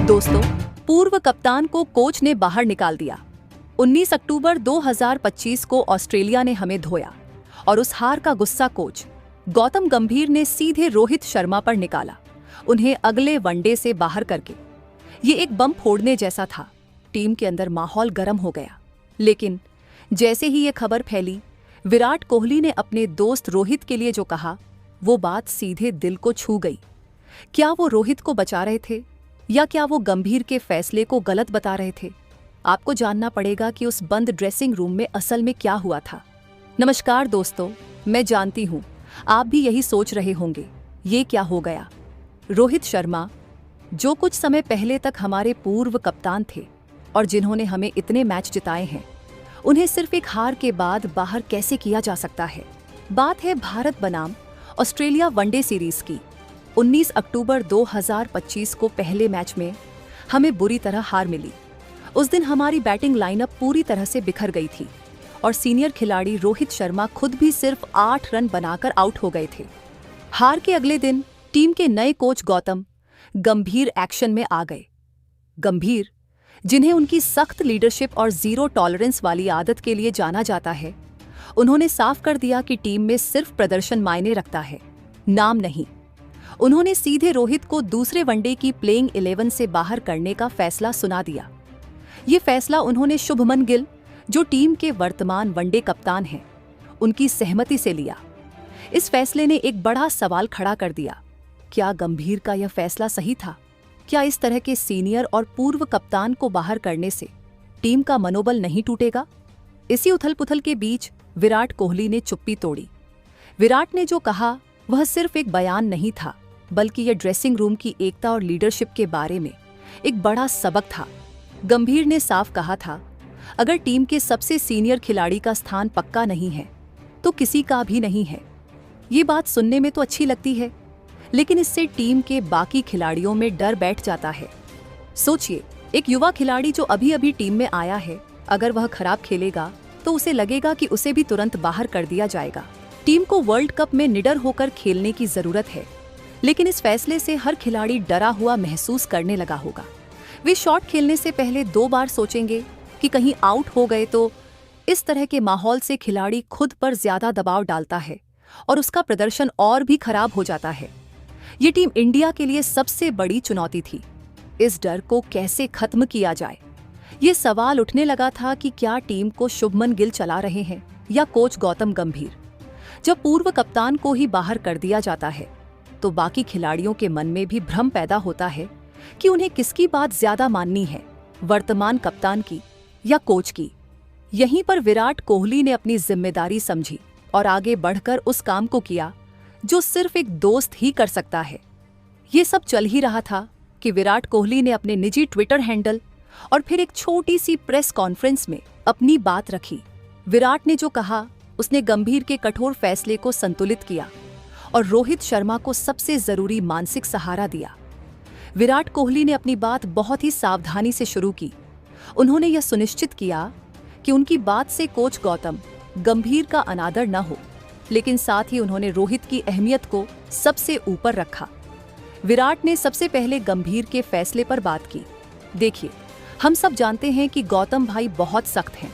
दोस्तों, पूर्व कप्तान को कोच ने बाहर निकाल दिया। 19 अक्टूबर 2025 को ऑस्ट्रेलिया ने हमें धोया और उस हार का गुस्सा कोच गौतम गंभीर ने सीधे रोहित शर्मा पर निकाला, उन्हें अगले वनडे से बाहर करके। ये एक बम फोड़ने जैसा था। टीम के अंदर माहौल गर्म हो गया। लेकिन जैसे ही ये खबर फैली, विराट कोहली ने अपने दोस्त रोहित के लिए जो कहा, वो बात सीधे दिल को छू गई। क्या वो रोहित को बचा रहे थे या क्या वो गंभीर के फैसले को गलत बता रहे थे? आपको जानना पड़ेगा कि उस बंद ड्रेसिंग रूम में असल में क्या हुआ था। नमस्कार दोस्तों, मैं जानती हूँ आप भी यही सोच रहे होंगे, ये क्या हो गया। रोहित शर्मा, जो कुछ समय पहले तक हमारे पूर्व कप्तान थे और जिन्होंने हमें इतने मैच जिताए हैं, उन्हें सिर्फ एक हार के बाद बाहर कैसे किया जा सकता है। बात है भारत बनाम ऑस्ट्रेलिया वनडे सीरीज की। 19 अक्टूबर 2025 को पहले मैच में हमें बुरी तरह हार मिली। उस दिन हमारी बैटिंग लाइनअप पूरी तरह से बिखर गई थी और सीनियर खिलाड़ी रोहित शर्मा खुद भी सिर्फ 8 रन बनाकर आउट हो गए थे। हार के अगले दिन टीम के नए कोच गौतम गंभीर एक्शन में आ गए। गंभीर, जिन्हें उनकी सख्त लीडरशिप और जीरो टॉलरेंस वाली आदत के लिए जाना जाता है, उन्होंने साफ कर दिया कि टीम में सिर्फ प्रदर्शन मायने रखता है, नाम नहीं। उन्होंने सीधे रोहित को दूसरे वनडे की प्लेइंग 11 से बाहर करने का फैसला सुना दिया। ये फैसला उन्होंने शुभमन गिल, जो टीम के वर्तमान वनडे कप्तान हैं, उनकी सहमति से लिया। इस फैसले ने एक बड़ा सवाल खड़ा कर दिया। क्या गंभीर का यह फैसला सही था? क्या इस तरह के सीनियर और पूर्व कप्तान को बाहर करने से टीम का मनोबल नहीं टूटेगा? इसी उथल-पुथल के बीच विराट कोहली ने चुप्पी तोड़ी। विराट ने जो कहा वह सिर्फ एक बयान नहीं था, बल्कि यह ड्रेसिंग रूम की एकता और लीडरशिप के बारे में एक बड़ा सबक था। गंभीर ने साफ कहा था, अगर टीम के सबसे सीनियर खिलाड़ी का स्थान पक्का नहीं है तो किसी का भी नहीं है। ये बात सुनने में तो अच्छी लगती है, लेकिन इससे टीम के बाकी खिलाड़ियों में डर बैठ जाता है। सोचिए, एक युवा खिलाड़ी जो अभी अभी टीम में आया है, अगर वह खराब खेलेगा तो उसे लगेगा कि उसे भी तुरंत बाहर कर दिया जाएगा। टीम को वर्ल्ड कप में निडर होकर खेलने की जरूरत है, लेकिन इस फैसले से हर खिलाड़ी डरा हुआ महसूस करने लगा होगा। वे शॉट खेलने से पहले 2 बार सोचेंगे कि कहीं आउट हो गए तो। इस तरह के माहौल से खिलाड़ी खुद पर ज्यादा दबाव डालता है और उसका प्रदर्शन और भी खराब हो जाता है। ये टीम इंडिया के लिए सबसे बड़ी चुनौती थी। इस डर को कैसे खत्म किया जाए, ये सवाल उठने लगा था कि क्या टीम को शुभमन गिल चला रहे हैं या कोच गौतम गंभीर। जब पूर्व कप्तान को ही बाहर कर दिया जाता है तो बाकी खिलाड़ियों के मन में भी भ्रम पैदा होता है कि उन्हें किसकी बात ज्यादा माननी है, वर्तमान कप्तान की या कोच की। यहीं पर विराट कोहली ने अपनी जिम्मेदारी समझी और आगे बढ़कर उस काम को किया जो सिर्फ एक दोस्त ही कर सकता है। ये सब चल ही रहा था कि विराट कोहली ने अपने निजी ट्विटर हैंडल और फिर एक छोटी सी प्रेस कॉन्फ्रेंस में अपनी बात रखी। विराट ने जो कहा, उसने गंभीर के कठोर फैसले को संतुलित किया और रोहित शर्मा को सबसे जरूरी मानसिक सहारा दिया। विराट कोहली ने अपनी बात बहुत ही सावधानी से शुरू की। उन्होंने यह सुनिश्चित किया कि उनकी बात से कोच गौतम गंभीर का अनादर न हो, लेकिन साथ ही उन्होंने रोहित की अहमियत को सबसे ऊपर रखा। विराट ने सबसे पहले गंभीर के फैसले पर बात की। देखिए, हम सब जानते हैं कि गौतम भाई बहुत सख्त हैं।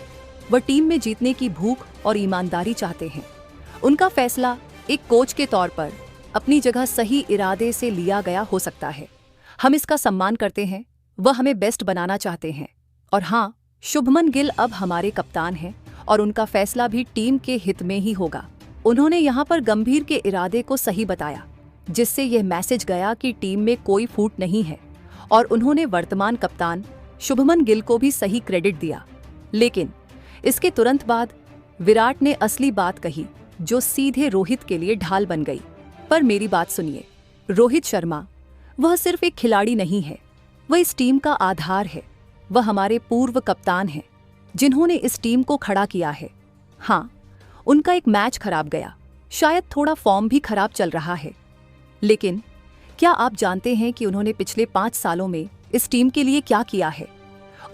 वह टीम में जीतने की भूख और ईमानदारी चाहते हैं। उनका फैसला एक कोच के तौर पर अपनी जगह सही इरादे से लिया गया हो सकता है। हम इसका सम्मान करते हैं। वह हमें बेस्ट बनाना चाहते हैं। और हाँ, शुभमन गिल अब हमारे कप्तान हैं और उनका फैसला भी टीम के हित में ही होगा। उन्होंने यहाँ पर गंभीर के इरादे को सही बताया, जिससे यह मैसेज गया कि टीम में कोई फूट नहीं है, और उन्होंने वर्तमान कप्तान शुभमन गिल को भी सही क्रेडिट दिया। लेकिन इसके तुरंत बाद विराट ने असली बात कही, जो सीधे रोहित के लिए ढाल बन गई। पर मेरी बात सुनिए, रोहित शर्मा वह सिर्फ एक खिलाड़ी नहीं है, वह इस टीम का आधार है। वह हमारे पूर्व कप्तान हैं, जिन्होंने इस टीम को खड़ा किया है। हाँ, उनका एक मैच खराब गया, शायद थोड़ा फॉर्म भी खराब चल रहा है, लेकिन क्या आप जानते हैं कि उन्होंने पिछले 5 सालों में इस टीम के लिए क्या किया है?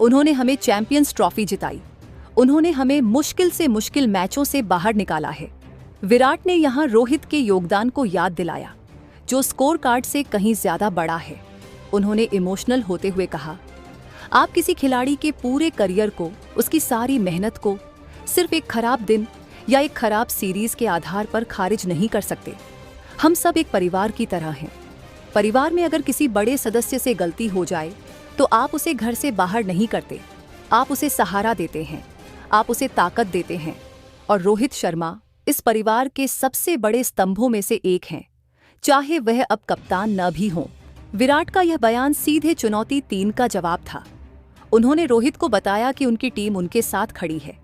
उन्होंने हमें चैंपियंस ट्रॉफी जिताई। उन्होंने हमें मुश्किल से मुश्किल मैचों से बाहर निकाला है। विराट ने यहाँ रोहित के योगदान को याद दिलाया, जो स्कोर कार्ड से कहीं ज्यादा बड़ा है। उन्होंने इमोशनल होते हुए कहा, आप किसी खिलाड़ी के पूरे करियर को, उसकी सारी मेहनत को सिर्फ एक खराब दिन या एक खराब सीरीज के आधार पर खारिज नहीं कर सकते। हम सब एक परिवार की तरह हैं। परिवार में अगर किसी बड़े सदस्य से गलती हो जाए तो आप उसे घर से बाहर नहीं करते, आप उसे सहारा देते हैं, आप उसे ताकत देते हैं। और रोहित शर्मा इस परिवार के सबसे बड़े स्तंभों में से एक हैं, चाहे वह अब कप्तान न भी हों। विराट का यह बयान सीधे चुनौती 3 का जवाब था। उन्होंने रोहित को बताया कि उनकी टीम उनके साथ खड़ी है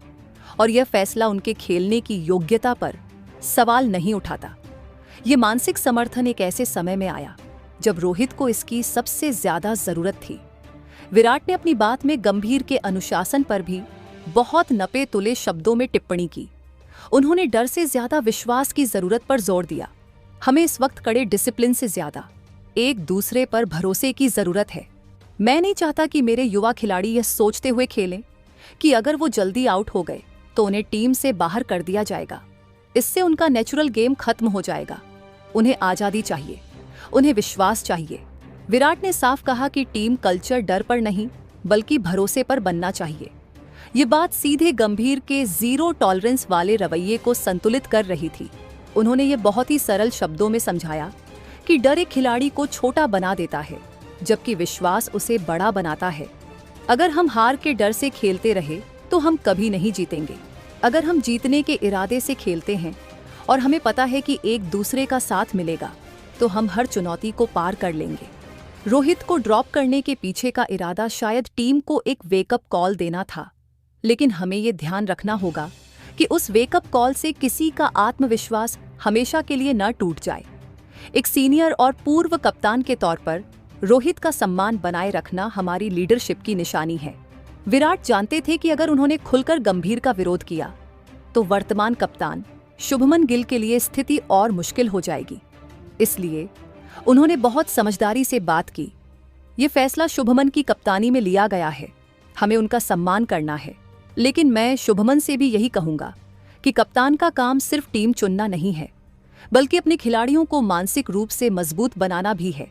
और यह फैसला उनके खेलने की योग्यता पर सवाल नहीं उठाता। ये मानसिक समर्थन एक ऐसे समय में आया जब रोहित को इसकी सबसे ज्यादा जरूरत थी। विराट ने अपनी बात में गंभीर के अनुशासन पर भी बहुत नपे तुले शब्दों में टिप्पणी की। उन्होंने डर से ज्यादा विश्वास की जरूरत पर जोर दिया। हमें इस वक्त कड़े डिसिप्लिन से ज्यादा एक दूसरे पर भरोसे की जरूरत है। मैं नहीं चाहता कि मेरे युवा खिलाड़ी यह सोचते हुए खेलें कि अगर वो जल्दी आउट हो गए तो उन्हें टीम से बाहर कर दिया जाएगा। इससे उनका नेचुरल गेम खत्म हो जाएगा। उन्हें आजादी चाहिए, उन्हें विश्वास चाहिए। विराट ने साफ कहा कि टीम कल्चर डर पर नहीं बल्कि भरोसे पर बनना चाहिए। ये बात सीधे गंभीर के जीरो टॉलरेंस वाले रवैये को संतुलित कर रही थी। उन्होंने ये बहुत ही सरल शब्दों में समझाया कि डर एक खिलाड़ी को छोटा बना देता है जबकि विश्वास उसे बड़ा बनाता है। अगर हम हार के डर से खेलते रहे तो हम कभी नहीं जीतेंगे। अगर हम जीतने के इरादे से खेलते हैं और हमें पता है कि एक दूसरे का साथ मिलेगा तो हम हर चुनौती को पार कर लेंगे। रोहित को ड्रॉप करने के पीछे का इरादा शायद टीम को एक वेकअप कॉल देना था, लेकिन हमें ये ध्यान रखना होगा कि उस वेकअप कॉल से किसी का आत्मविश्वास हमेशा के लिए न टूट जाए। एक सीनियर और पूर्व कप्तान के तौर पर रोहित का सम्मान बनाए रखना हमारी लीडरशिप की निशानी है। विराट जानते थे कि अगर उन्होंने खुलकर गंभीर का विरोध किया तो वर्तमान कप्तान शुभमन गिल के लिए स्थिति और मुश्किल हो जाएगी। इसलिए उन्होंने बहुत समझदारी से बात की। ये फैसला शुभमन की कप्तानी में लिया गया है, हमें उनका सम्मान करना है। लेकिन मैं शुभमन से भी यही कहूंगा कि कप्तान का काम सिर्फ टीम चुनना नहीं है बल्कि अपने खिलाड़ियों को मानसिक रूप से मजबूत बनाना भी है।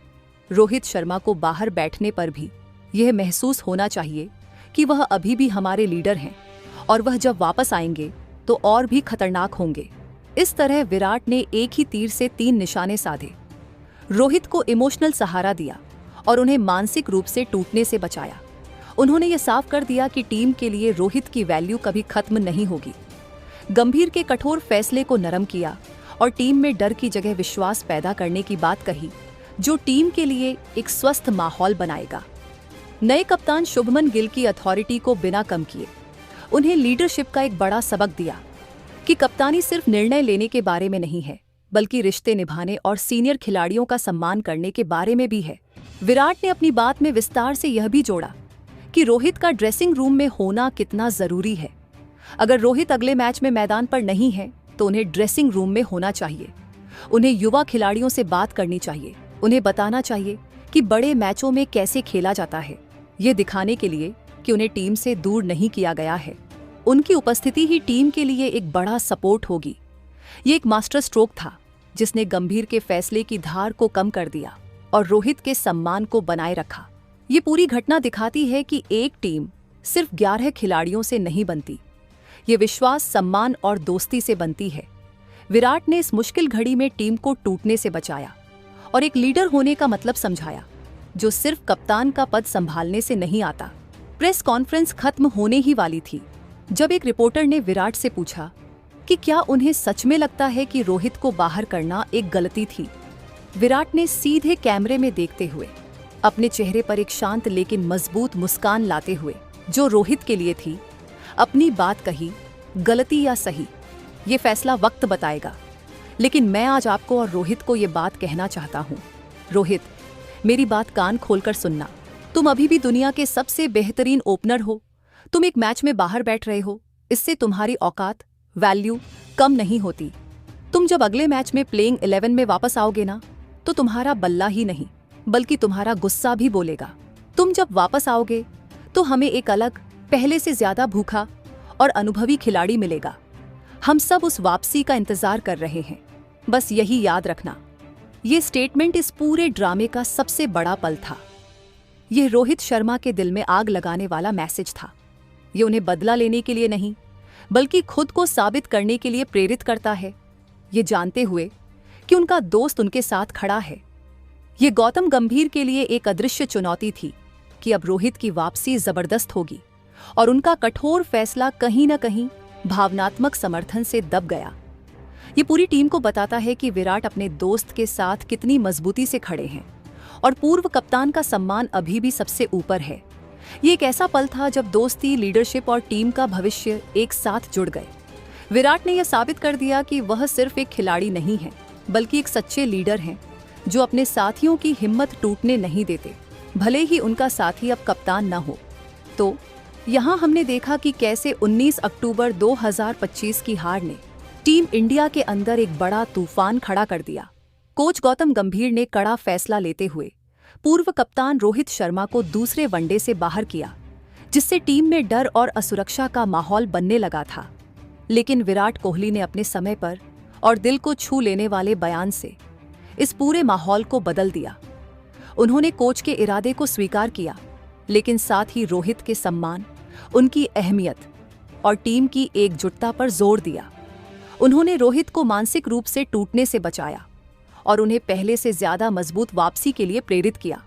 रोहित शर्मा को बाहर बैठने पर भी यह महसूस होना चाहिए कि वह अभी भी हमारे लीडर हैं और वह जब वापस आएंगे तो और भी खतरनाक होंगे। इस तरह विराट ने एक ही तीर से 3 निशाने साधे। रोहित को इमोशनल सहारा दिया और उन्हें मानसिक रूप से टूटने से बचाया। उन्होंने ये साफ कर दिया कि टीम के लिए रोहित की वैल्यू कभी खत्म नहीं होगी। गंभीर के कठोर फैसले को नरम किया और टीम में डर की जगह विश्वास पैदा करने की बात कही, जो टीम के लिए एक स्वस्थ माहौल बनाएगा। नए कप्तान शुभमन गिल की अथॉरिटी को बिना कम किए उन्हें लीडरशिप का एक बड़ा सबक दिया कि कप्तानी सिर्फ निर्णय लेने के बारे में नहीं है बल्कि रिश्ते निभाने और सीनियर खिलाड़ियों का सम्मान करने के बारे में भी है। विराट ने अपनी बात में विस्तार से यह भी जोड़ा कि रोहित का ड्रेसिंग रूम में होना कितना जरूरी है। अगर रोहित अगले मैच में मैदान पर नहीं है तो उन्हें ड्रेसिंग रूम में होना चाहिए। उन्हें युवा खिलाड़ियों से बात करनी चाहिए, उन्हें बताना चाहिए कि बड़े मैचों में कैसे खेला जाता है, ये दिखाने के लिए कि उन्हें टीम से दूर नहीं किया गया है। उनकी उपस्थिति ही टीम के लिए एक बड़ा सपोर्ट होगी। ये एक मास्टर स्ट्रोक था जिसने गंभीर के फैसले की धार को कम कर दिया और रोहित के सम्मान को बनाए रखा। ये पूरी घटना दिखाती है कि एक टीम सिर्फ 11 खिलाड़ियों से नहीं बनती, ये विश्वास, सम्मान और दोस्ती से बनती है। विराट ने इस मुश्किल घड़ी में टीम को टूटने से बचाया और एक लीडर होने का मतलब समझाया, जो सिर्फ कप्तान का पद संभालने से नहीं आता। प्रेस कॉन्फ्रेंस खत्म होने ही वाली थी जब एक रिपोर्टर ने विराट से पूछा कि क्या उन्हें सच में लगता है कि रोहित को बाहर करना एक गलती थी। विराट ने सीधे कैमरे में देखते हुए अपने चेहरे पर एक शांत लेकिन मजबूत मुस्कान लाते हुए, जो रोहित के लिए थी, अपनी बात कही। गलती या सही, ये फैसला वक्त बताएगा, लेकिन मैं आज आपको और रोहित को ये बात कहना चाहता हूँ। रोहित, मेरी बात कान खोलकर सुनना। तुम अभी भी दुनिया के सबसे बेहतरीन ओपनर हो। तुम एक मैच में बाहर बैठ रहे हो, इससे तुम्हारी औकात, वैल्यू कम नहीं होती। तुम जब अगले मैच में प्लेइंग 11 में वापस आओगे ना, तो तुम्हारा बल्ला ही नहीं बल्कि तुम्हारा गुस्सा भी बोलेगा। तुम जब वापस आओगे तो हमें एक अलग, पहले से ज्यादा भूखा और अनुभवी खिलाड़ी मिलेगा। हम सब उस वापसी का इंतजार कर रहे हैं। बस यही याद रखना। ये स्टेटमेंट इस पूरे ड्रामे का सबसे बड़ा पल था। यह रोहित शर्मा के दिल में आग लगाने वाला मैसेज था। ये उन्हें बदला लेने के लिए नहीं, बल्कि खुद को साबित करने के लिए प्रेरित करता है, ये जानते हुए कि उनका दोस्त उनके साथ खड़ा है। ये गौतम गंभीर के लिए एक अदृश्य चुनौती थी कि अब रोहित की वापसी जबरदस्त होगी और उनका कठोर फैसला कहीं न कहीं भावनात्मक समर्थन से दब गया। ये पूरी टीम को बताता है कि विराट अपने दोस्त के साथ कितनी मजबूती से खड़े हैं और पूर्व कप्तान का सम्मान अभी भी सबसे ऊपर है। ये एक ऐसा पल था जब दोस्ती, लीडरशिप और टीम का भविष्य एक साथ जुड़ गए। विराट ने यह साबित कर दिया कि वह सिर्फ एक खिलाड़ी नहीं है, बल्कि एक सच्चे लीडर हैं जो अपने साथियों की हिम्मत टूटने नहीं देते, भले ही उनका साथी अब कप्तान न हो। तो यहाँ हमने देखा कि कैसे 19 अक्टूबर 2025 की हार ने टीम इंडिया के अंदर एक बड़ा तूफान खड़ा कर दिया। कोच गौतम गंभीर ने कड़ा फैसला लेते हुए पूर्व कप्तान रोहित शर्मा को दूसरे वनडे से बाहर किया, जिससे टीम में डर और असुरक्षा का माहौल बनने लगा था। लेकिन विराट कोहली ने अपने समय पर और दिल को छू लेने वाले बयान से इस पूरे माहौल को बदल दिया। उन्होंने कोच के इरादे को स्वीकार किया, लेकिन साथ ही रोहित के सम्मान, उनकी अहमियत और टीम की एकजुटता पर जोर दिया। उन्होंने रोहित को मानसिक रूप से टूटने से बचाया और उन्हें पहले से ज्यादा मजबूत वापसी के लिए प्रेरित किया।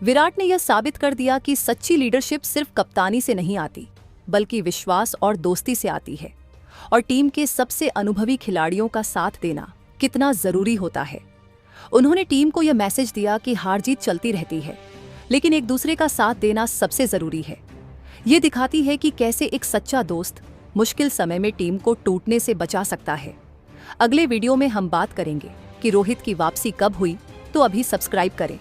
विराट ने यह साबित कर दिया कि सच्ची लीडरशिप सिर्फ कप्तानी से नहीं आती, बल्कि विश्वास और दोस्ती से आती है, और टीम के सबसे अनुभवी खिलाड़ियों का साथ देना कितना जरूरी होता है। उन्होंने टीम को यह मैसेज दिया कि हार जीत चलती रहती है, लेकिन एक दूसरे का साथ देना सबसे जरूरी है। ये दिखाती है कि कैसे एक सच्चा दोस्त मुश्किल समय में टीम को टूटने से बचा सकता है। अगले वीडियो में हम बात करेंगे कि रोहित की वापसी कब हुई, तो अभी सब्सक्राइब करें।